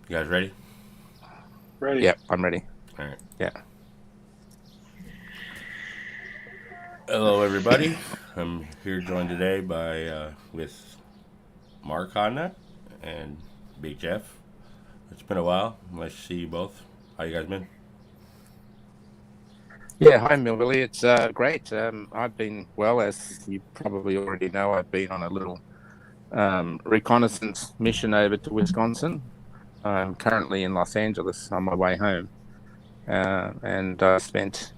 You guys ready? Ready. Yep, I'm ready. All right. Yeah. Hello, everybody. I'm here joined today by with Mark Honda and Big Jeff. It's been a while. Nice to see you both. How you guys been? Yeah, hi, Millbilly. It's great. I've been, well, as you probably already know, I've been on a little reconnaissance mission over to Wisconsin. I'm currently in Los Angeles on my way home. And I spent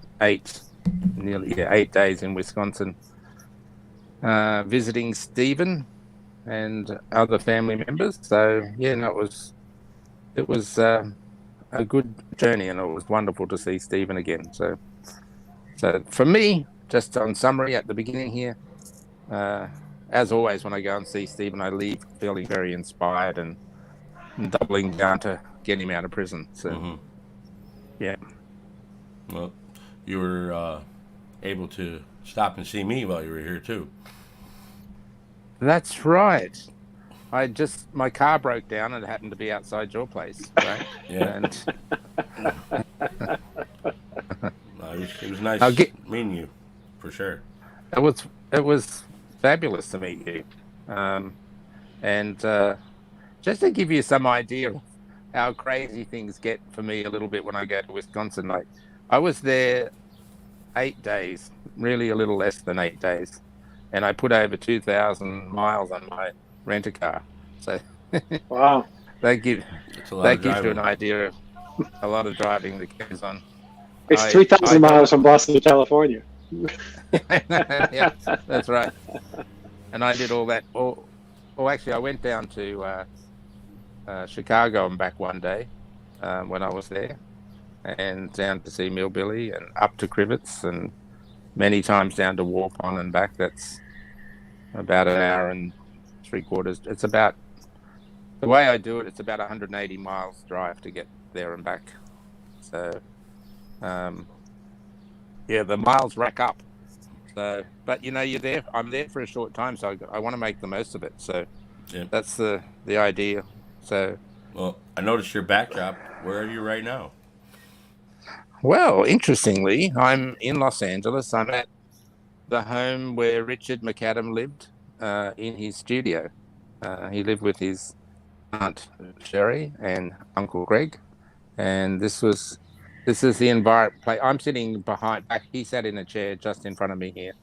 nearly 8 days in Wisconsin visiting Stephen and other family members. So, yeah, no, it was a good journey, and it was wonderful to see Stephen again. So for me, just on summary at the beginning here, uh, as always, when I go and see Stephen, I leave feeling very inspired and doubling down to get him out of prison. So, Mm-hmm. yeah. Well, you were able to stop and see me while you were here too. That's right. My car broke down and it happened to be outside your place, right? Yeah. And It was I'll nice get meeting you, for sure. it was fabulous to meet you. And just to give you some idea of how crazy things get for me a little bit when I go to Wisconsin, like I was there 8 days, really a little less than 8 days, and I put over 2,000 miles on my rent a car. So Wow. that give It's a lot that of gives you an driving. idea of a lot of driving that goes on. It's I 3,000 don't miles from Boston to California. yeah, that's right. And I did all that. Actually, I went down to Chicago and back one day when I was there, and down to see Millbilly and up to Crivitz, and many times down to Warpon and back. That's about an hour and three quarters. It's about the way I do it. It's about 180 miles drive to get there and back. So, um, yeah, the miles rack up. So, but you're there. I'm there for a short time, so I want to make the most of it. So Yeah. that's the idea. So, Well, I noticed your backdrop. Where are you right now? well, interestingly, I'm in Los Angeles. I'm at the home where Richard McAdam lived in his studio. He lived with his aunt Sherry and Uncle Greg, and this is the environment. I'm sitting behind back. He sat in a chair just in front of me here,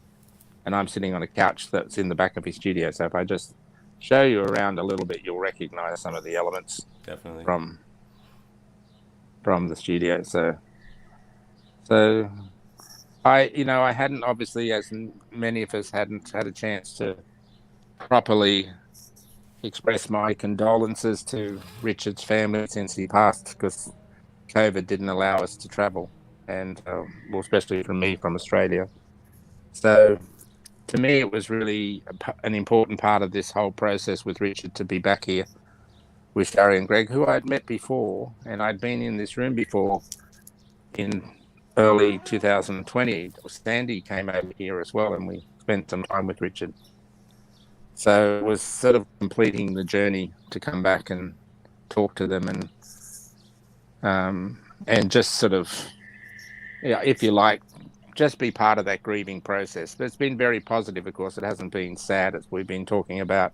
and I'm sitting on a couch that's in the back of his studio. So if I just show you around a little bit, you'll recognize some of the elements Definitely. from from the studio. So I hadn't, obviously, as many of us hadn't had a chance to properly express my condolences to Richard's family since he passed, because COVID didn't allow us to travel, and well, especially from me from Australia. So to me, it was really an important part of this whole process with Richard to be back here with Shari and Greg, who I'd met before, and I'd been in this room before in early 2020. Sandy came over here as well, and we spent some time with Richard. So it was sort of completing the journey to come back and talk to them, and just sort of, yeah, if you like, just be part of that grieving process. But it's been very positive, of course. It hasn't been sad, as we've been talking about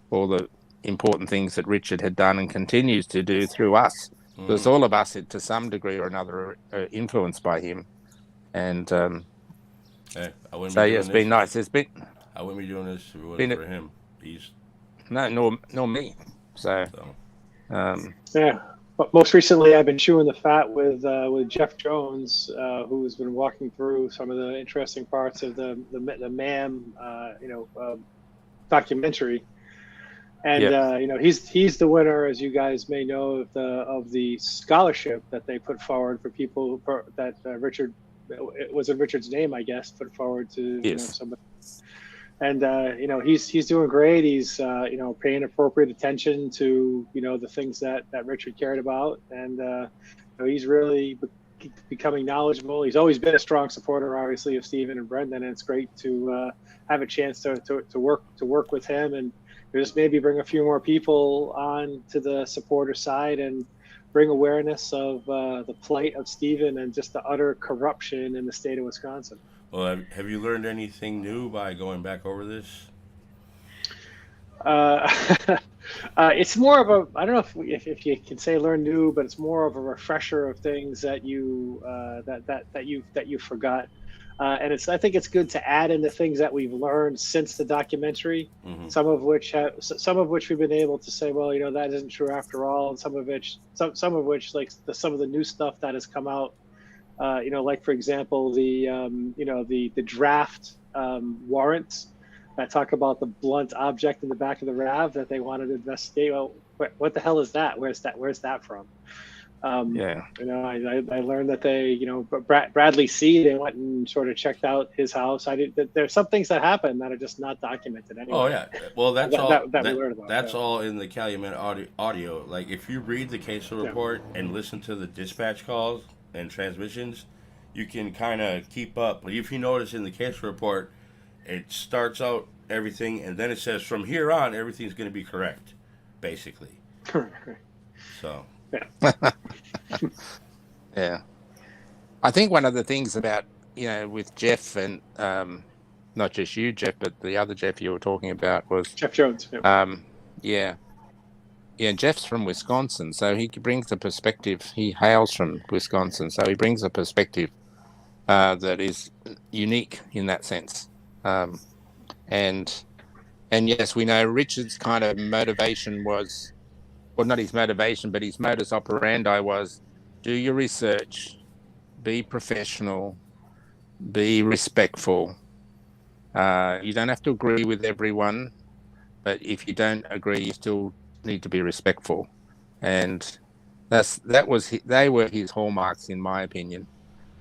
all the important things that Richard had done and continues to do through us. Because Mm-hmm. all of us, to some degree or another, are influenced by him. And Hey, I wouldn't so, be yeah, doing it's been this. nice. It's I wouldn't be doing this if it wasn't been for him. He's no, nor me. So, so. um, Yeah. But most recently, I've been chewing the fat with Jeff Jones, who's been walking through some of the interesting parts of the MAM, documentary. And yeah, he's the winner, as you guys may know, of the scholarship that they put forward for people that Richard, it was in Richard's name, I guess, put forward to yes, somebody. And he's doing great. He's paying appropriate attention to the things that Richard cared about, and he's really becoming knowledgeable. He's always been a strong supporter, obviously, of Stephen and Brendan, and it's great to have a chance to work with him and just maybe bring a few more people on to the supporter side and bring awareness of the plight of Stephen and just the utter corruption in the state of Wisconsin. Well, have you learned anything new by going back over this? Uh, it's more of a, I don't know if you can say learn new, but it's more of a refresher of things that you that you forgot. And I think it's good to add in the things that we've learned since the documentary. Mm-hmm. Some of which we've been able to say, well, that isn't true after all. And some of which like some of the new stuff that has come out. Like for example, the draft warrants that talk about the blunt object in the back of the RAV that they wanted to investigate. Well, what the hell is that? Where's that from? I learned that they, Bradley C. They went and sort of checked out his house. There's some things that happen that are just not documented anyway. Oh yeah, well that's all. That we learned about. That's all in the Calumet audio. Like if you read the case report and listen to the dispatch calls and transmissions, you can kind of keep up. But if you notice in the case report, it starts out everything, and then it says from here on everything's going to be correct, basically. So. Yeah. Yeah. I think one of the things about, with Jeff and not just you, Jeff, but the other Jeff you were talking about was Jeff Jones. Yeah. Jeff's from Wisconsin, so he brings a perspective. He hails from Wisconsin, so he brings a perspective that is unique in that sense. And yes, we know Richard's kind of motivation was, well, not his motivation, but his modus operandi was do your research, be professional, be respectful. You don't have to agree with everyone, but if you don't agree, you still need to be respectful. And they were his hallmarks, in my opinion.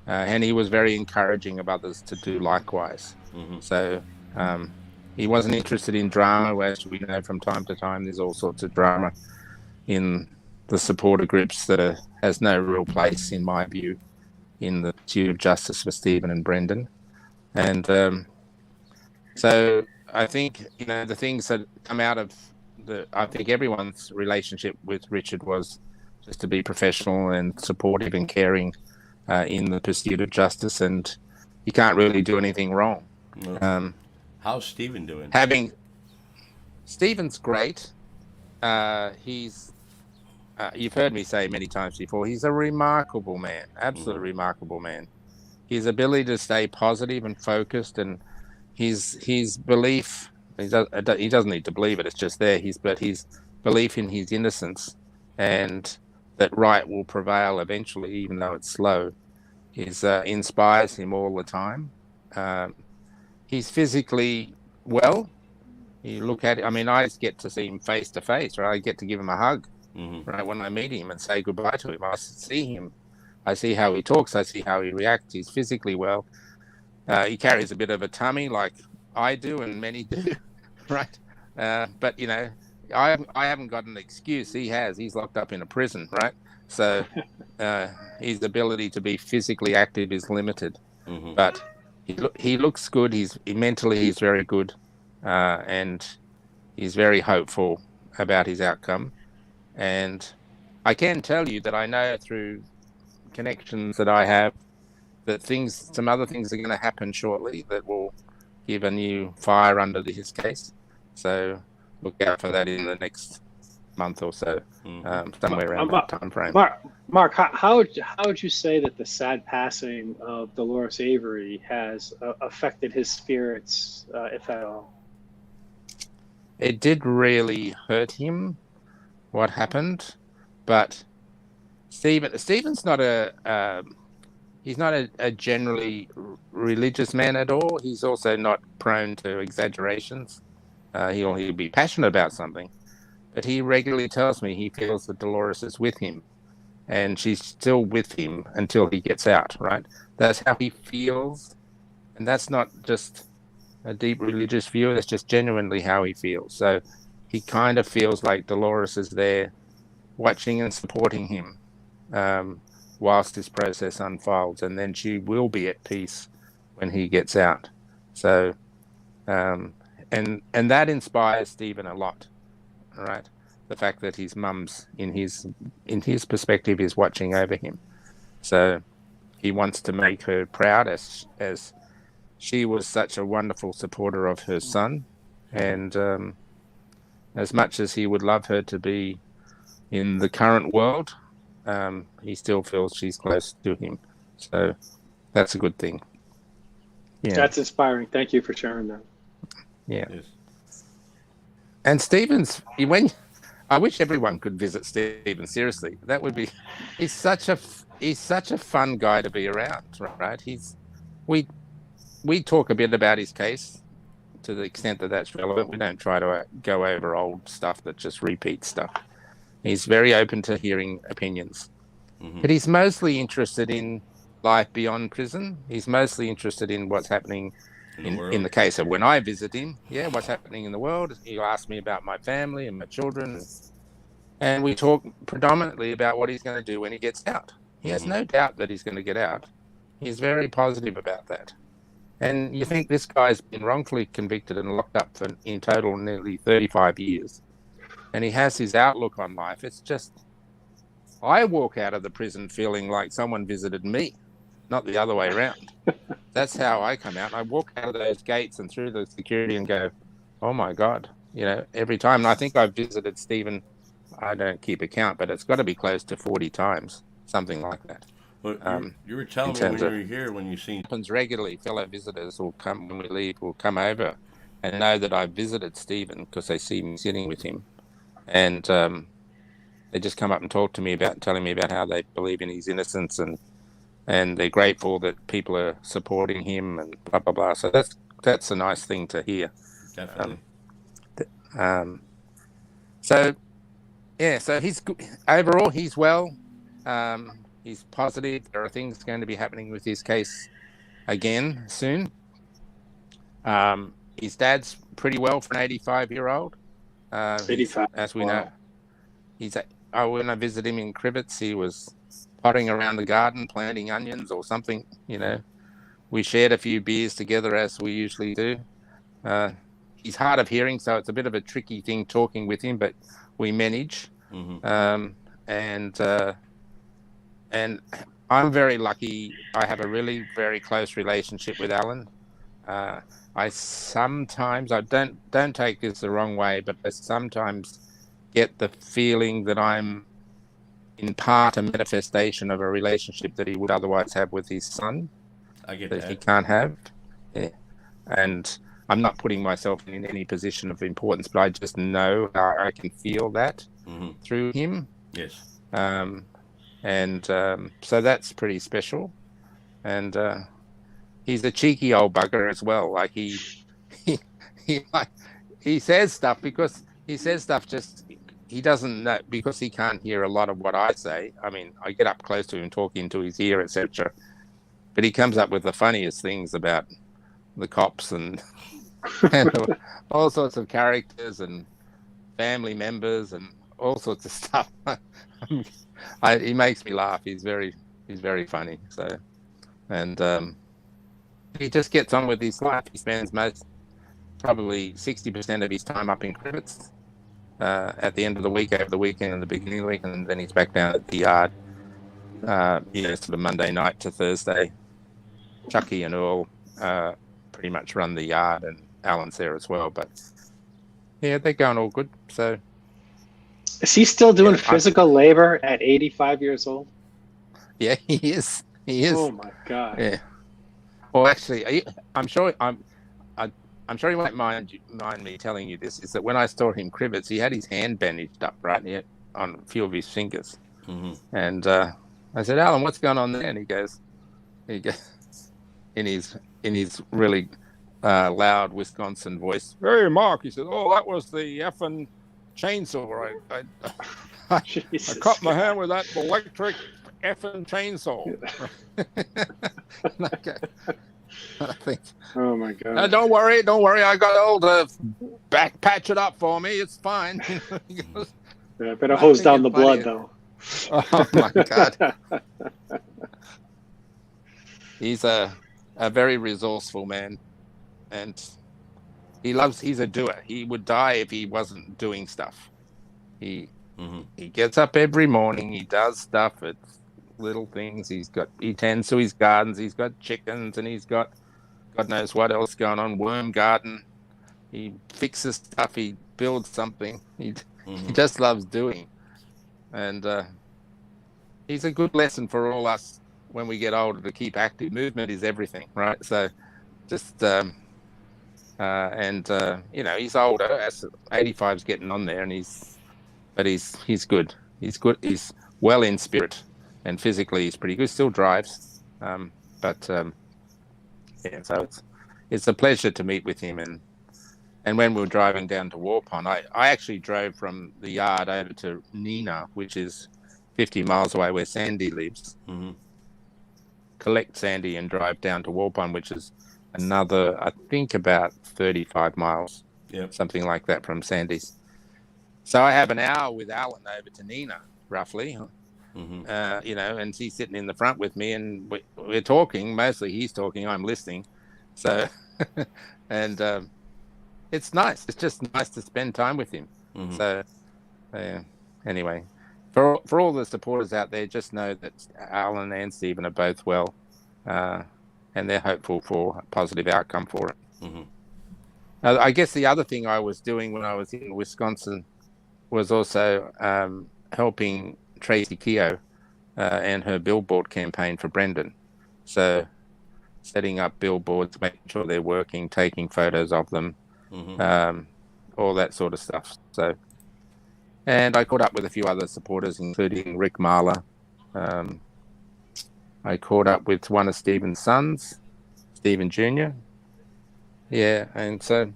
And he was very encouraging of others to do likewise. Mm-hmm. So he wasn't interested in drama, as we know from time to time. There's all sorts of drama in the supporter groups that has no real place, in my view, in the pursuit of justice for Stephen and Brendan. And so I think, the things that come out of I think everyone's relationship with Richard was just to be professional and supportive and caring in the pursuit of justice, and you can't really do anything wrong. No. How's Stephen doing? Stephen's great. He's you've heard me say many times before, he's a remarkable man, absolutely remarkable man. His ability to stay positive and focused, and his belief, he doesn't need to believe it, it's just there, but his belief in his innocence and that right will prevail eventually, even though it's slow, inspires him all the time. He's physically well. You look at it, I get to see him face to face, right? I get to give him a hug, right, when I meet him and say goodbye to him. I see him. I see how he talks. I see how he reacts. He's physically well. He carries a bit of a tummy like I do and many do, right? But, I haven't got an excuse. He has. He's locked up in a prison, right? So his ability to be physically active is limited. Mm-hmm. But he looks good. Mentally he's very good. And he's very hopeful about his outcome. And I can tell you that I know through connections that I have that some other things are going to happen shortly that will give a new fire under his case. So look out for that in the next month or so, somewhere around that time frame. Mark, how would you say that the sad passing of Dolores Avery has affected his spirits, if at all? It did really hurt him, what happened, but Stephen's not he's not a generally religious man at all. He's also not prone to exaggerations. He'll be passionate about something, but he regularly tells me he feels that Dolores is with him, and she's still with him until he gets out, right? That's how he feels, and that's not just a deep religious view, that's just genuinely how he feels. So he kind of feels like Dolores is there watching and supporting him whilst this process unfolds, and then she will be at peace when he gets out. So and that inspires Stephen a lot, right? The fact that his mum's in his perspective is watching over him, so he wants to make her proud as she was such a wonderful supporter of her son, and as much as he would love her to be in the current world, he still feels she's close to him, so that's a good thing. Yeah, That's inspiring. Thank you for sharing that. yeah. Yes. And I wish everyone could visit Stephen. Seriously, that would be. He's such a fun guy to be around, right? We talk a bit about his case to the extent that that's relevant. We don't try to go over old stuff that just repeats stuff. He's very open to hearing opinions, but he's mostly interested in life beyond prison. He's mostly interested in what's happening in the case of when I visit him. Yeah, what's happening in the world. He'll ask me about my family and my children, and we talk predominantly about what he's going to do when he gets out. He has no doubt that he's going to get out. He's very positive about that. And you think this guy's been wrongfully convicted and locked up for in total nearly 35 years. And he has his outlook on life. It's just, I walk out of the prison feeling like someone visited me, not the other way around. That's how I come out. I walk out of those gates and through the security and go, oh my God, every time. And I think I've visited Stephen, I don't keep account, but it's got to be close to 40 times, something like that. Well, you were telling me when you were here, when you seen happens regularly. Fellow visitors will come when we leave, will come over and know that I visited Stephen because they see me sitting with him, and they just come up and talk to me telling me about how they believe in his innocence and they're grateful that people are supporting him and blah blah blah. So that's a nice thing to hear. Definitely. So he's overall he's well. He's positive. There are things going to be happening with his case again soon. His dad's pretty well for an 85-year-old. 85. As we know. When I visited him in Crivitz, he was potting around the garden, planting onions or something, We shared a few beers together as we usually do. He's hard of hearing, so it's a bit of a tricky thing talking with him, but we manage. And I'm very lucky. I have a really very close relationship with Alan. I sometimes, don't take this the wrong way, but I sometimes get the feeling that I'm in part a manifestation of a relationship that he would otherwise have with his son. I get that he can't have. Yeah. And I'm not putting myself in any position of importance, but I just know how I can feel that through him. Yes. So that's pretty special. And he's a cheeky old bugger as well. Like he says stuff because he says stuff just he doesn't know, because he can't hear a lot of what I say. I mean, I get up close to him, talking to his ear, etc. But he comes up with the funniest things about the cops and all sorts of characters and family members and all sorts of stuff. He makes me laugh. He's very funny. So, and he just gets on with his life. He spends probably 60% of his time up in Crivitz at the end of the week, over the weekend and the beginning of the week, and then he's back down at the yard. Sort of Monday night to Thursday. Chucky and Earl pretty much run the yard, and Alan's there as well. But yeah, they're going all good. So. Is he still doing physical labor at 85 years old? Yeah, he is. He is. Oh my God. Yeah. Well, actually, I'm sure he won't mind me telling you this. Is that when I saw him Crivitz, he had his hand bandaged up right here on a few of his fingers, and I said, "Alan, what's going on there?" And he goes, in his really loud Wisconsin voice, "Hey, Mark," he said, "Oh, that was the effing chainsaw. I cut my hand with that electric effing chainsaw." I think, oh my God. Don't worry. I got all the patch it up for me. It's fine. Yeah, better hose down the blood, though. Oh my God. He's a very resourceful man, and He's a doer. He would die if he wasn't doing stuff. He Mm-hmm. he gets up every morning. He does stuff. It's little things. He tends to his gardens. He's got chickens, and he's got God knows what else going on. Worm garden. He fixes stuff. He builds something. He Mm-hmm. just loves doing, and he's a good lesson for all us when we get older to keep active. Movement is everything, right? So just he's older. As 85's getting on there, and he's good. He's good. He's well in spirit, and physically he's pretty good. Still drives, yeah. So it's a pleasure to meet with him. And when we were driving down to Warpon, I actually drove from the yard over to Nina, which is 50 miles away where Sandy lives. Mm-hmm. Collect Sandy and drive down to Warpon, which is another, I think, about 35 miles. Yep. Something like that from Sandy's. So I have an hour with Alan over to Nina, roughly. Mm-hmm. And she's sitting in the front with me, and we're talking. Mostly he's talking, I'm listening. So, and it's nice. It's just nice to spend time with him. Mm-hmm. So, anyway, for all the supporters out there, just know that Alan and Stephen are both well, and they're hopeful for a positive outcome for it. Mm-hmm. I guess the other thing I was doing when I was in Wisconsin was also helping Tracy Keogh and her billboard campaign for Brendan. So setting up billboards, making sure they're working, taking photos of them, Mm-hmm. all that sort of stuff. So, and I caught up with a few other supporters, including Rick Marler. I caught up with one of Stephen's sons, Stephen Jr. Yeah, and Brad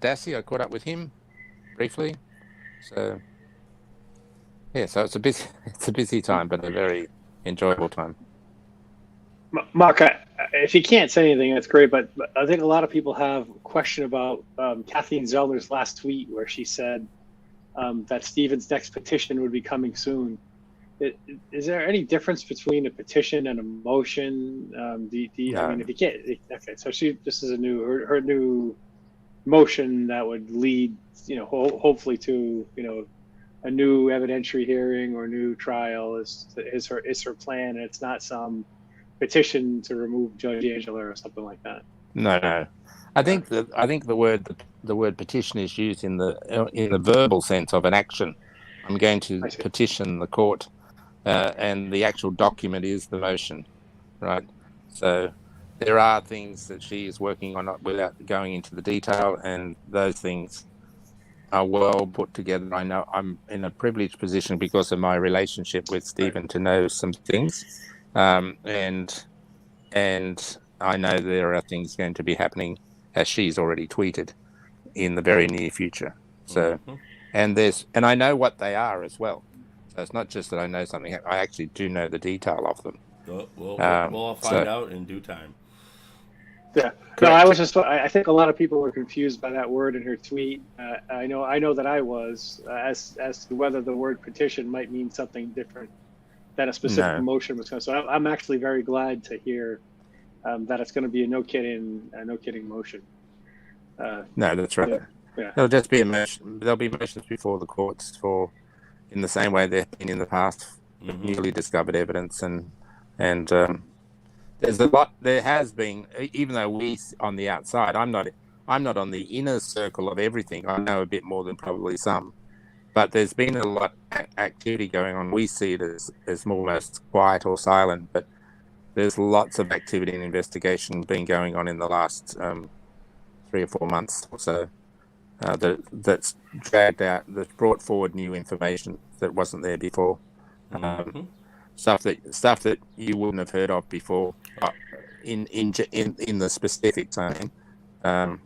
Dassey, I caught up with him briefly. So yeah, so it's a busy time, but a very enjoyable time. Mark, if you can't say anything, that's great. But I think a lot of people have a question about Kathleen Zellner's last tweet, where she said that Stephen's next petition would be coming soon. Is there any difference between a petition and a motion? No. I mean, if you can't, okay. So this is her new motion that would lead, hopefully to, a new evidentiary hearing or new trial is her plan, and it's not some petition to remove Judge Angela or something like that. No. I think the word petition is used in the verbal sense of an action. I'm going to petition the court, and the actual document is the motion, right? So there are things that she is working on without going into the detail, and those things are well put together. I know I'm in a privileged position because of my relationship with Stephen to know some things, and I know there are things going to be happening, as she's already tweeted, in the very near future. So, and I know what they are as well. So it's not just that I know something; I actually do know the detail of them. We'll all find out in due time. Yeah. Correct. No, I think a lot of people were confused by that word in her tweet. I know that I was, as to whether the word petition might mean something different than a specific motion was going to. So I'm actually very glad to hear that it's going to be a no kidding motion. No, that's right. Yeah. There'll just be a motion. There'll be motions before the courts in the same way they've been in the past, newly discovered evidence, and there's a lot. There has been, even though we on the outside, I'm not on the inner circle of everything. I know a bit more than probably some, but there's been a lot of activity going on. We see it as almost quiet or silent, but there's lots of activity and investigation been going on in the last 3 or 4 months or so. That's dragged out, that's brought forward new information that wasn't there before. Stuff that you wouldn't have heard of before, in the specifics. I mean,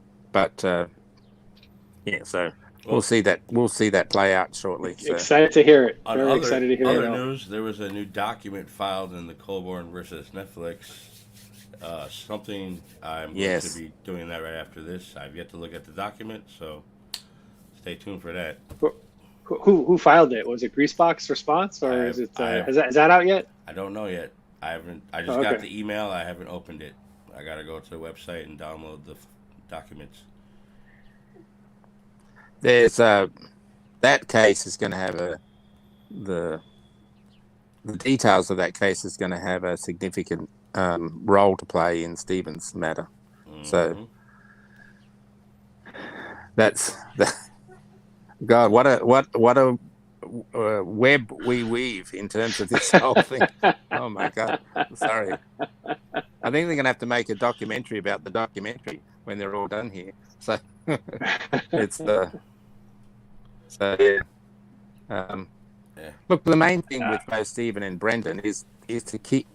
so we'll see that play out shortly. So. Excited to hear it. Very excited to hear it. Other news: there was a new document filed in the Colborne versus Netflix. Something I'm going to be doing that right after this. I've yet to look at the document, so stay tuned for that. Who filed it? Was it Greasebox Response, or is it? Is that out yet? I don't know yet. I haven't. I just got the email. I haven't opened it. I gotta go to the website and download documents. There's that case is going to have the details of that case is going to have a significant role to play in Stephen's matter. Mm-hmm. So that's God. What a web we weave in terms of this whole thing. Oh my God! Sorry. I think they're going to have to make a documentary about the documentary when they're all done here. So it's so yeah. Look, the main thing with both Stephen and Brendan is to keep,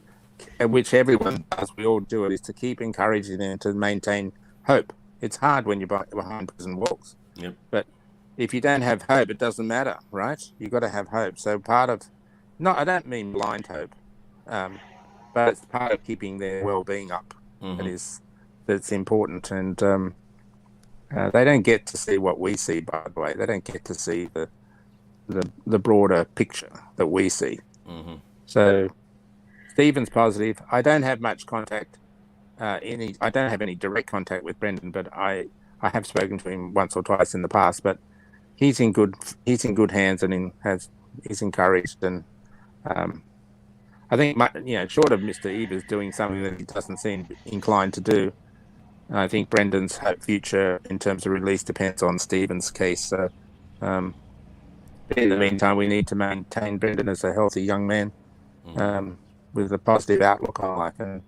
which everyone does, we all do it, is to keep encouraging them to maintain hope. It's hard when you're behind prison walls. Yep. But if you don't have hope, it doesn't matter, right? You've got to have hope. So part of, I don't mean blind hope, but it's part of keeping their well-being up. Mm-hmm. That's important. And they don't get to see what we see, by the way. They don't get to see the broader picture that we see. Mm-hmm. So Stephen's positive. I don't have much contact. I don't have any direct contact with Brendan, but I have spoken to him once or twice in the past. But he's in good hands and he's encouraged. And I think short of Mr. Evers doing something that he doesn't seem inclined to do, I think Brendan's future in terms of release depends on Stephen's case. So in the meantime, we need to maintain Brendan as a healthy young man with a positive outlook on life. And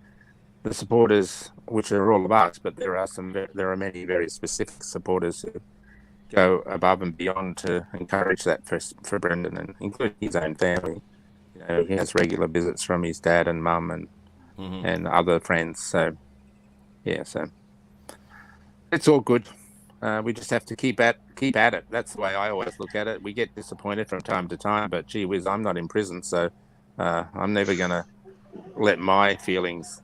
the supporters, which are all of us, but there are many very specific supporters who go above and beyond to encourage that for Brendan, and including his own family. He has regular visits from his dad and mum and other friends. So yeah, so it's all good. We just have to keep at it. That's the way I always look at it. We get disappointed from time to time, but gee whiz, I'm not in prison, so I'm never going to let my feelings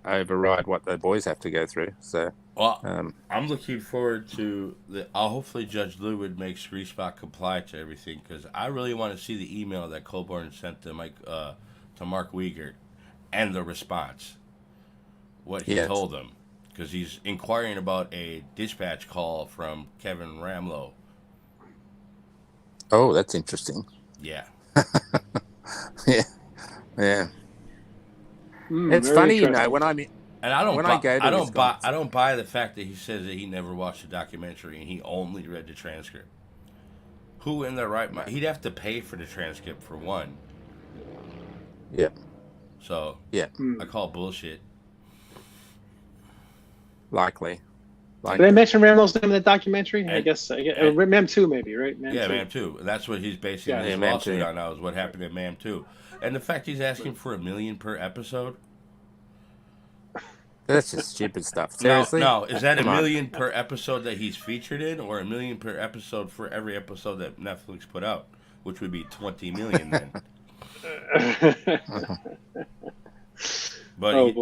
override what the boys have to go through. So, I'm looking forward to hopefully Judge Lewid makes Griesbach comply to everything, because I really want to see the email that Colborne sent to Mark Wiegert and the response, what he told them. Because he's inquiring about a dispatch call from Kevin Ramlow. Oh, that's interesting. Yeah. Yeah. It's funny, when I'm and I don't buy the fact that he says that he never watched the documentary and he only read the transcript. Who in their right mind? He'd have to pay for the transcript for one. Yeah. So yeah, I call bullshit. Likely. Did I mention Ramlow's name in the documentary? I guess Mem 2 maybe, right? Mem 2. That's what he's basing his lawsuit on now, is what happened in Mem 2. And the fact he's asking for $1 million per episode. That's just stupid stuff. Seriously? No. Is that $1 million per episode that he's featured in, or $1 million per episode for every episode that Netflix put out, which would be $20 million then? But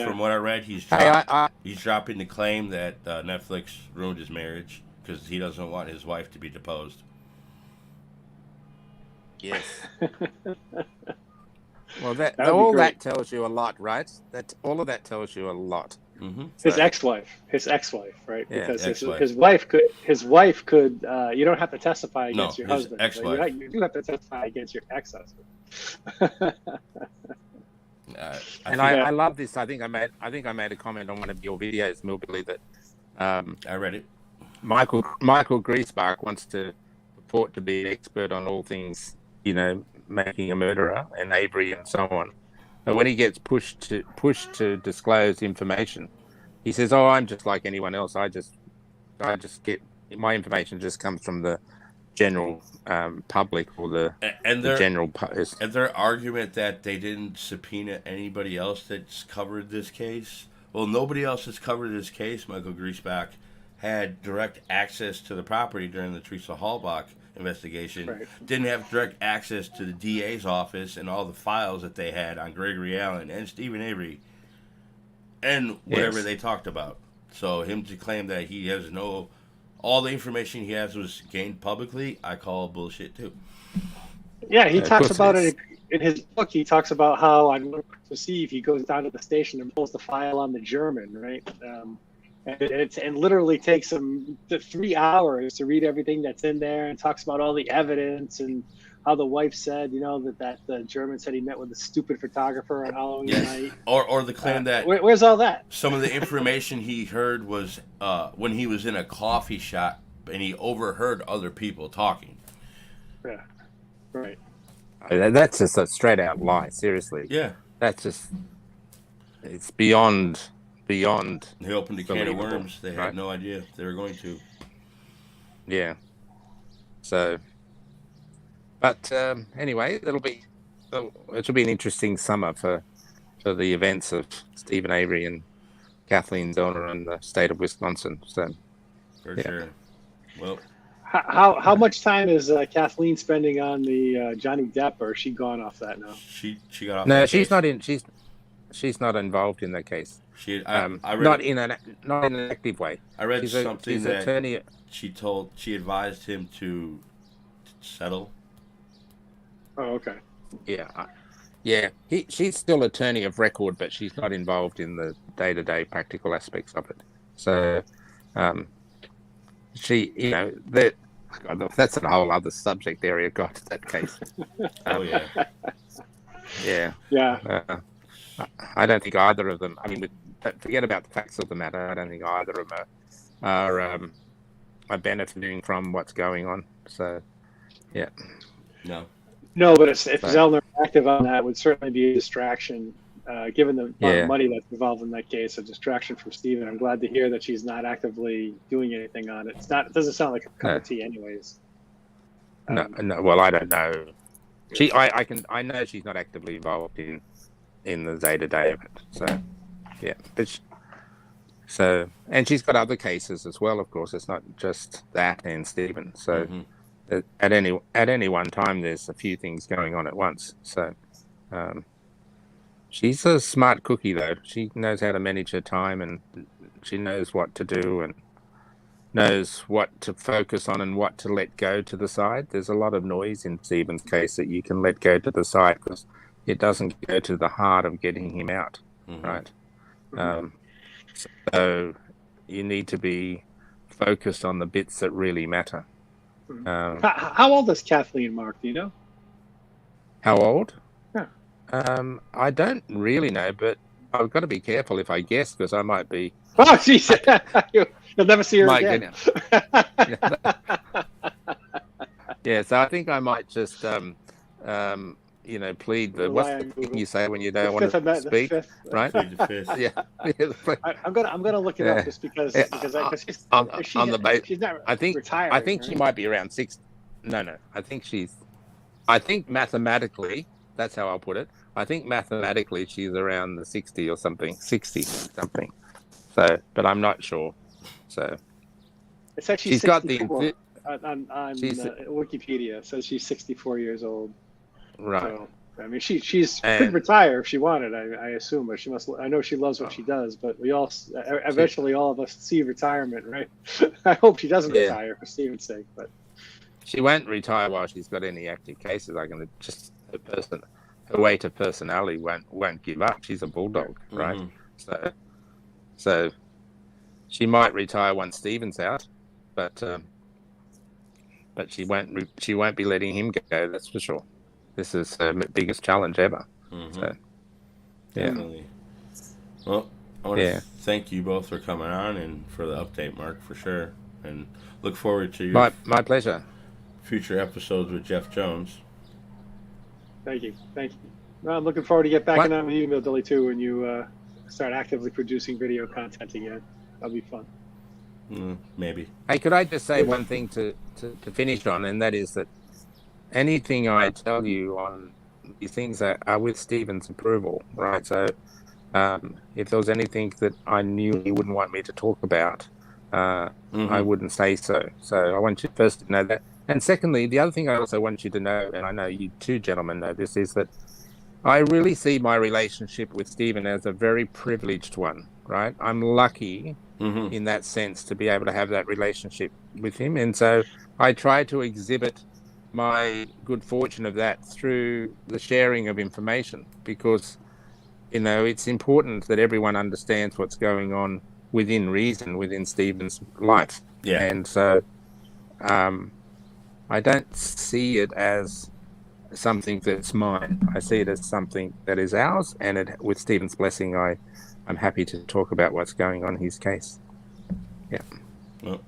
from what I read, he's dropping the claim that Netflix ruined his marriage because he doesn't want his wife to be deposed. Yes. Well, that tells you a lot, right? All of that tells you a lot. Mm-hmm. His ex-wife, right? Yeah, because his wife could. You don't have to testify against your husband. Ex-wife. You do have to testify against your ex-husband. I love this. I think I made a comment on one of your videos, Millbilly, that I read it. Michael Griesbach wants to purport to be an expert on all things, making a murderer and Avery and so on. But when he gets pushed to disclose information, he says, "Oh, I'm just like anyone else. I just get my information just comes from the general public or the general." And their argument that they didn't subpoena anybody else that's covered this case. Well, nobody else that's covered this case. Michael Griesbach had direct access to the property during the Teresa Hallbach investigation. Right. Didn't have direct access to the DA's office and all the files that they had on Gregory Allen and Stephen Avery and whatever they talked about. So him to claim that he has all the information he has was gained publicly, I call bullshit too. Yeah, he talks about it in his book. He talks about how on Christmas Eve he goes down to the station and pulls the file on the German, right? And it literally takes them 3 hours to read everything that's in there, and talks about all the evidence and how the wife said, that the German said he met with a stupid photographer on Halloween night. Or the claim that where's all that? some of the information he heard was when he was in a coffee shop and he overheard other people talking. Yeah, right. That's just a straight out lie. Seriously. Yeah. That's just, it's beyond. They opened a can of worms. They right? had no idea they were going to. Yeah. So, but anyway, it'll be an interesting summer for the events of Stephen Avery and Kathleen Zellner in the state of Wisconsin. So, for sure. Well, how much time is Kathleen spending on the Johnny Depp, or is she gone off that now? She got off. No, she's not in. She's not involved in the case. I read not in an active way. I read something that attorney. She advised him to settle. Oh, okay. Yeah. She's still attorney of record, but she's not involved in the day-to-day practical aspects of it. So, that's a whole other subject area. God, that case. Oh yeah. Yeah. Yeah. I don't think either of them. I mean, forget about the facts of the matter. I don't think either of them are benefiting from what's going on. So, yeah. No, but if Zellner active on that, would certainly be a distraction, given the amount of money that's involved in that case. A distraction from Stephen. I'm glad to hear that she's not actively doing anything on it. It doesn't sound like a cup of tea, anyways. No. Well, I don't know. I know she's not actively involved in the day-to-day of it. So, yeah. But and she's got other cases as well, of course. It's not just that and Stephen. So at any one time, there's a few things going on at once. So she's a smart cookie, though. She knows how to manage her time, and she knows what to do and knows what to focus on and what to let go to the side. There's a lot of noise in Stephen's case that you can let go to the side because it doesn't go to the heart of getting him out, right? So you need to be focused on the bits that really matter. How old is Kathleen, Mark? Do you know? How old? Yeah. I don't really know, but I've got to be careful if I guess because I might be. Oh, jeez. You'll never see her again. Yeah, so I think I might just plead the what's the thing you say when you don't want to speak, right? Plead the fifth. Yeah. I'm gonna look it up just because she's not retired. I think she might be around 6. No. I think mathematically, that's how I'll put it. I think mathematically she's around the 60 something. So, but I'm not sure. So it's actually she's got the on Wikipedia. It says she's 64 years old. Right. So, I mean, she could retire if she wanted. I assume, but she must. I know she loves what she does. But we all eventually, all of us see retirement, right? I hope she doesn't retire for Stephen's sake. But she won't retire while she's got any active cases. I can just her weight of personality won't give up. She's a bulldog, right? So she might retire once Stephen's out, but she won't be letting him go. That's for sure. This is her biggest challenge ever. So, definitely. Well, I want to thank you both for coming on and for the update, Mark, for sure. And look forward to your my pleasure. Future episodes with Jeff Jones. Thank you. Well, I'm looking forward to get back in on with you, Billy, too, when you start actively producing video content again. That'll be fun. Maybe. Hey, could I just say one thing to finish on, and that is that anything I tell you on these things are with Stephen's approval, right? So if there was anything that I knew he wouldn't want me to talk about, I wouldn't say so. So I want you first to know that. And secondly, the other thing I also want you to know, and I know you two gentlemen know this, is that I really see my relationship with Stephen as a very privileged one, right? I'm lucky in that sense to be able to have that relationship with him. And so I try to exhibit my good fortune of that through the sharing of information because, it's important that everyone understands what's going on within reason within Stephen's life. Yeah. And so I don't see it as something that's mine. I see it as something that is ours, and with Stephen's blessing, I'm happy to talk about what's going on in his case. Yeah. Well,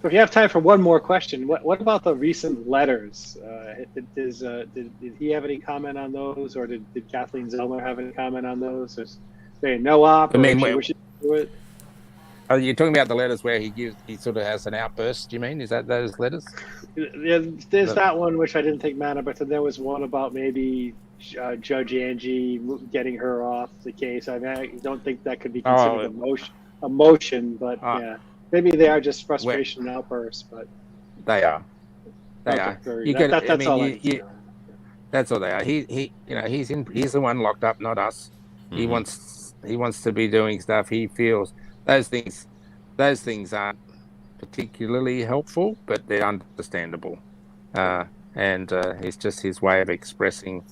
If you have time for one more question, what about the recent letters? Did he have any comment on those, or did Kathleen Zellner have any comment on those? Is there no op, I mean, or she wishes to do it? Are you talking about the letters where he sort of has an outburst? Do you mean, is that those letters? Yeah, there's that one which I didn't think mattered, but then there was one about maybe Judge Angie getting her off the case. I mean, I don't think that could be considered a motion, but yeah, maybe they are just frustration outbursts. But they are. They are. That's all. That's all they are. He's the one locked up, not us. Mm-hmm. He wants to be doing stuff. He feels those things aren't particularly helpful, but they're understandable. And it's just his way of expressing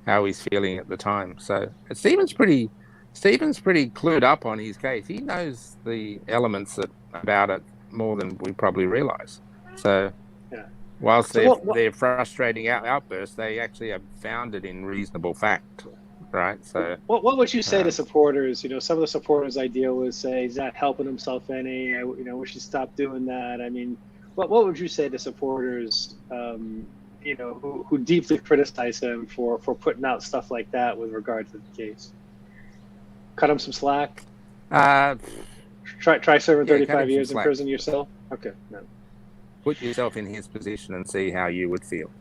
how he's feeling at the time. So Stephen's pretty clued up on his case. He knows the elements about it more than we probably realize. So whilst they're frustrating outbursts, they actually are founded in reasonable fact. Right. So what would you say to supporters? Some of the supporters I deal with say he's not helping himself any. We should stop doing that. I mean, what would you say to supporters? Who deeply criticize him for putting out stuff like that with regard to the case? Cut him some slack. Try serving 35 years in prison yourself. Okay. No. Put yourself in his position and see how you would feel.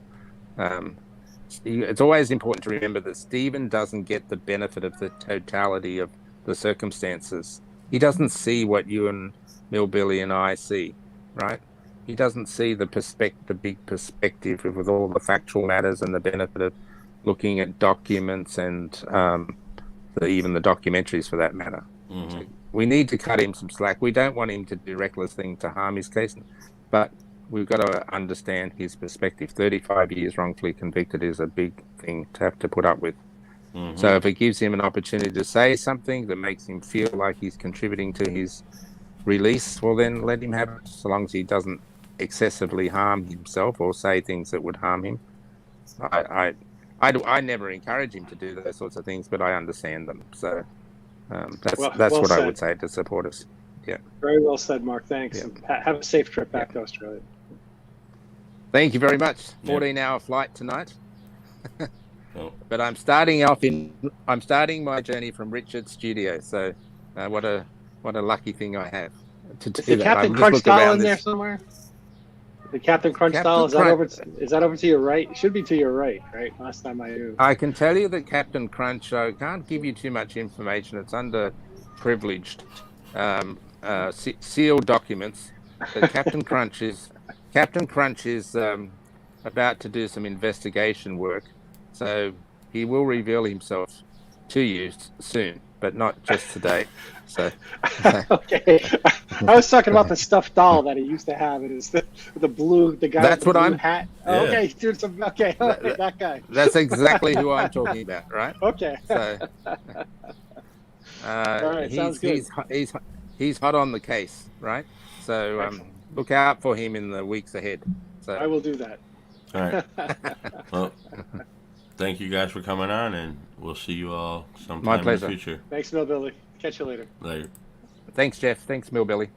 It's always important to remember that Stephen doesn't get the benefit of the totality of the circumstances. He doesn't see what you and Millbilly and I see, right? He doesn't see the big perspective with all the factual matters and the benefit of looking at documents and even the documentaries for that matter. Mm-hmm. So we need to cut him some slack. We don't want him to do reckless things to harm his case, but we've got to understand his perspective. 35 years wrongfully convicted is a big thing to have to put up with. Mm-hmm. So if it gives him an opportunity to say something that makes him feel like he's contributing to his release, well, then let him have it, so long as he doesn't excessively harm himself or say things that would harm him. I never encourage him to do those sorts of things, but I understand them. So that's well what said. I would say to supporters. Yeah. Very well said, Mark. Thanks. Yeah. Have a safe trip back to Australia. Thank you very much. 14-hour flight tonight. But I'm starting my journey from Richard's studio. So what a lucky thing I have to do. Is the Captain Crunch style in there somewhere? The Captain Crunch style, is that over to your right? It should be to your right? Last time I knew. I can tell you that Captain Crunch, I can't give you too much information. It's under privileged sealed documents. But Captain Crunch is about to do some investigation work, so he will reveal himself to you soon, but not just today. So okay, I was talking about the stuffed doll that he used to have. It is the guy. That's with the what blue hat. Yeah. Okay, dude. That guy. That's exactly who I'm talking about, right? Okay. So all right, sounds good. He's hot on the case, right? So look out for him in the weeks ahead. So I will do that. All right. Well, thank you guys for coming on, and we'll see you all sometime in the future. Thanks, Millbilly. Catch you later. Later. Thanks, Jeff. Thanks, Millbilly.